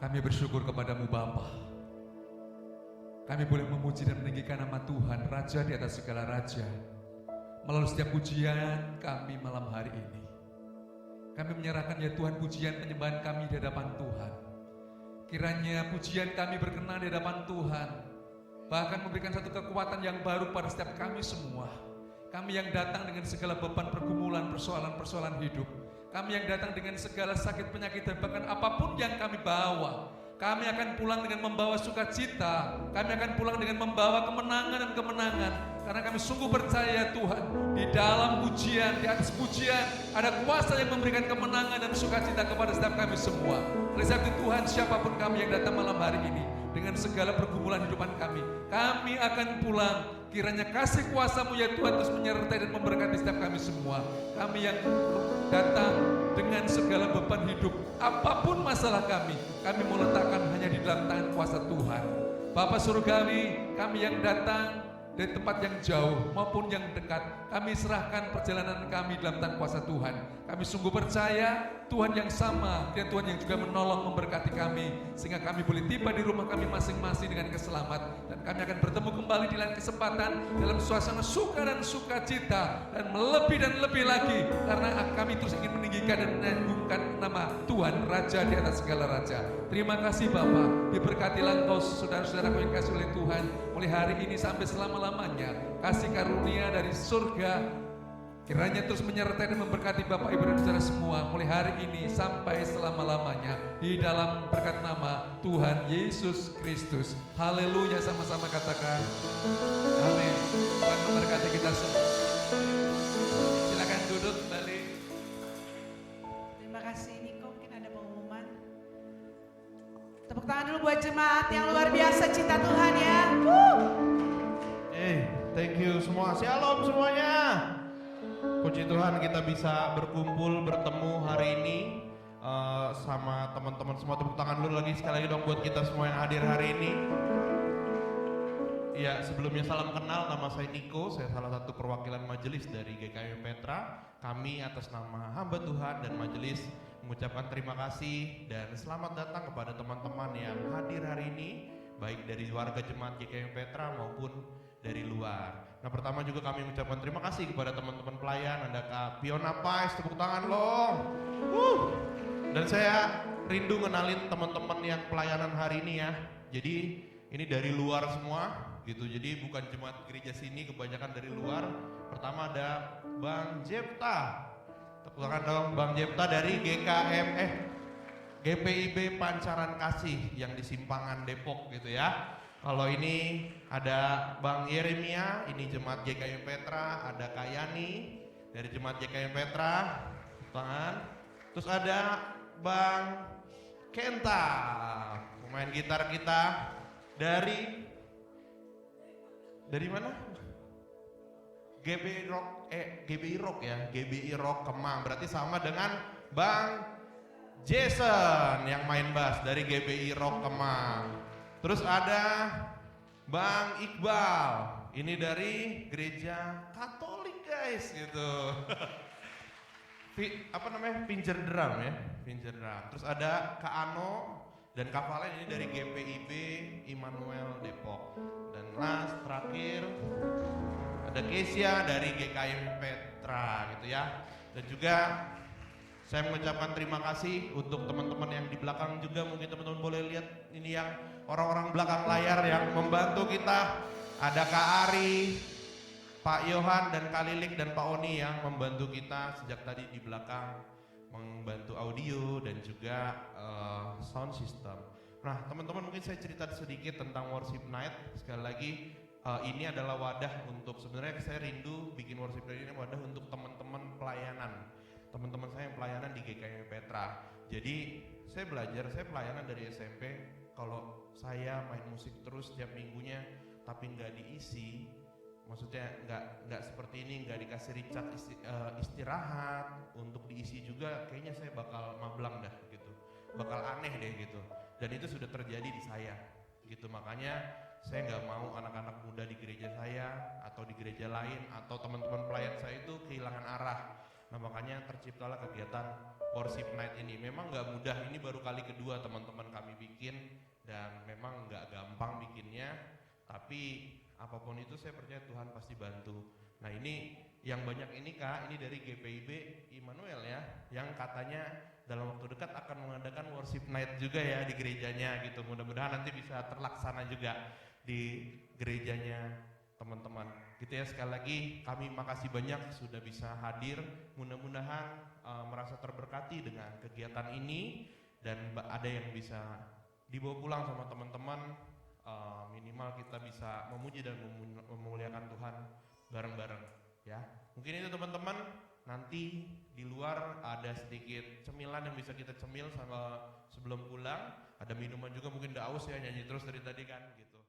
Speaker 2: Kami bersyukur kepadamu Bapa. Kami boleh memuji dan meninggikan nama Tuhan, Raja di atas segala raja. Melalui setiap pujian kami malam hari ini, kami menyerahkan ya Tuhan pujian penyembahan kami di hadapan Tuhan. Kiranya pujian kami berkenan di hadapan Tuhan, bahkan memberikan satu kekuatan yang baru pada setiap kami semua. Kami yang datang dengan segala beban pergumulan, persoalan-persoalan hidup. Kami yang datang dengan segala sakit penyakit dan bahkan apapun yang kami bawa. Kami akan pulang dengan membawa sukacita. Kami akan pulang dengan membawa kemenangan dan kemenangan. Karena kami sungguh percaya Tuhan, di dalam pujian, di atas pujian, ada kuasa yang memberikan kemenangan dan sukacita kepada setiap kami semua. Oleh sebab itu Tuhan, siapapun kami yang datang malam hari ini, dengan segala pergumulan hidupan kami akan pulang. Kiranya kasih kuasa-Mu ya Tuhan terus menyertai dan memberkati setiap kami semua. Kami yang datang dengan segala beban hidup, apapun masalah kami mau letakkan hanya di dalam tangan kuasa Tuhan. Bapa Surgawi, kami yang datang dari tempat yang jauh maupun yang dekat, kami serahkan perjalanan kami dalam tangan kuasa Tuhan. Kami sungguh percaya Tuhan yang sama dan Tuhan yang juga menolong memberkati kami, sehingga kami boleh tiba di rumah kami masing-masing dengan keselamat. Dan kami akan bertemu kembali di lain kesempatan dalam suasana suka dan sukacita, dan lebih lagi, karena kami terus ingin meninggikan dan menyanggungkan nama Tuhan, Raja di atas segala raja. Terima kasih Bapa, diberkatilah Engkau saudara-saudaraku yang kasih oleh Tuhan, mulai hari ini sampai selama-lamanya. Kasih karunia dari surga kiranya terus menyertai dan memberkati Bapak Ibu dan saudara semua, mulai hari ini sampai selama-lamanya, di dalam berkat nama Tuhan Yesus Kristus. Haleluya, sama-sama katakan amin. Tuhan memberkati kita semua. Silakan duduk kembali.
Speaker 1: Terima kasih Niko, mungkin ada pengumuman. Tepuk tangan dulu buat jemaat yang luar biasa cinta Tuhan ya.
Speaker 3: Thank you semua. Shalom semuanya. Puji Tuhan kita bisa berkumpul bertemu hari ini sama teman-teman semua. Tepuk tangan dulu lagi sekali lagi dong buat kita semua yang hadir hari ini. Ya, sebelumnya salam kenal, nama saya Niko, saya salah satu perwakilan majelis dari GKI Petra. Kami atas nama hamba Tuhan dan majelis mengucapkan terima kasih dan selamat datang kepada teman-teman yang hadir hari ini, baik dari warga jemaat GKI Petra maupun dari luar. Nah, pertama juga kami mengucapkan terima kasih kepada teman-teman pelayan, ada Kak Piona Pais, tepuk tangan loh. Dan saya rindu ngenalin teman-teman yang pelayanan hari ini ya. Jadi ini dari luar semua gitu. Jadi bukan jemaat gereja sini, kebanyakan dari luar. Pertama ada Bang Jepta. Tepuk tangan dong Bang Jepta dari GPIB Pancaran Kasih yang di Simpangan Depok gitu ya. Kalau ini ada Bang Yeremia, ini jemaat GKI Petra, ada Kak Yani dari jemaat GKI Petra, tangan. Terus ada Bang Kenta, pemain gitar kita dari mana? GBI Rock ya, GBI Rock Kemang. Berarti sama dengan Bang Jason yang main bass dari GBI Rock Kemang. Terus ada Bang Iqbal, ini dari gereja Katolik guys gitu. Pinjer drum ya, pinjer drum. Terus ada Kak Ano dan Kak Valen, ini dari GPIB Immanuel Depok. Dan last terakhir ada Kesia dari GKI Petra gitu ya. Dan juga saya mengucapkan terima kasih untuk teman-teman yang di belakang juga, mungkin teman-teman boleh lihat ini yang orang-orang belakang layar yang membantu kita. Ada Kak Ari, Pak Yohan dan Kak Lilik dan Pak Oni yang membantu kita sejak tadi di belakang, membantu audio dan juga sound system. Nah teman-teman, mungkin saya cerita sedikit tentang Worship Night. Sekali lagi ini adalah wadah untuk, sebenarnya saya rindu bikin Worship Night ini wadah untuk teman-teman pelayanan. Teman-teman saya yang pelayanan di GKI Petra. Jadi saya belajar, saya pelayanan dari SMP. Kalau saya main musik terus setiap minggunya tapi nggak diisi, maksudnya nggak seperti ini, nggak dikasih Richard istirahat untuk diisi juga, kayaknya saya bakal mablang dah gitu, bakal aneh deh gitu. Dan itu sudah terjadi di saya gitu. Makanya saya nggak mau anak-anak muda di gereja saya atau di gereja lain atau teman-teman pelayan saya itu kehilangan arah. Nah makanya terciptalah kegiatan Worship Night ini. Memang nggak mudah, ini baru kali kedua teman-teman kami bikin. apapun itu saya percaya Tuhan pasti bantu. Nah ini yang banyak ini Kak, ini dari GPIB Immanuel ya, yang katanya dalam waktu dekat akan mengadakan worship night juga ya di gerejanya gitu. Mudah-mudahan nanti bisa terlaksana juga di gerejanya teman-teman. Gitu ya, sekali lagi kami makasih banyak sudah bisa hadir. Mudah-mudahan merasa terberkati dengan kegiatan ini dan ada yang bisa dibawa pulang sama teman-teman. Minimal kita bisa memuji dan memuliakan Tuhan bareng-bareng ya. Mungkin itu teman-teman, nanti di luar ada sedikit cemilan yang bisa kita cemil sama sebelum pulang. Ada minuman juga, mungkin udah aus ya, nyanyi terus dari tadi kan gitu.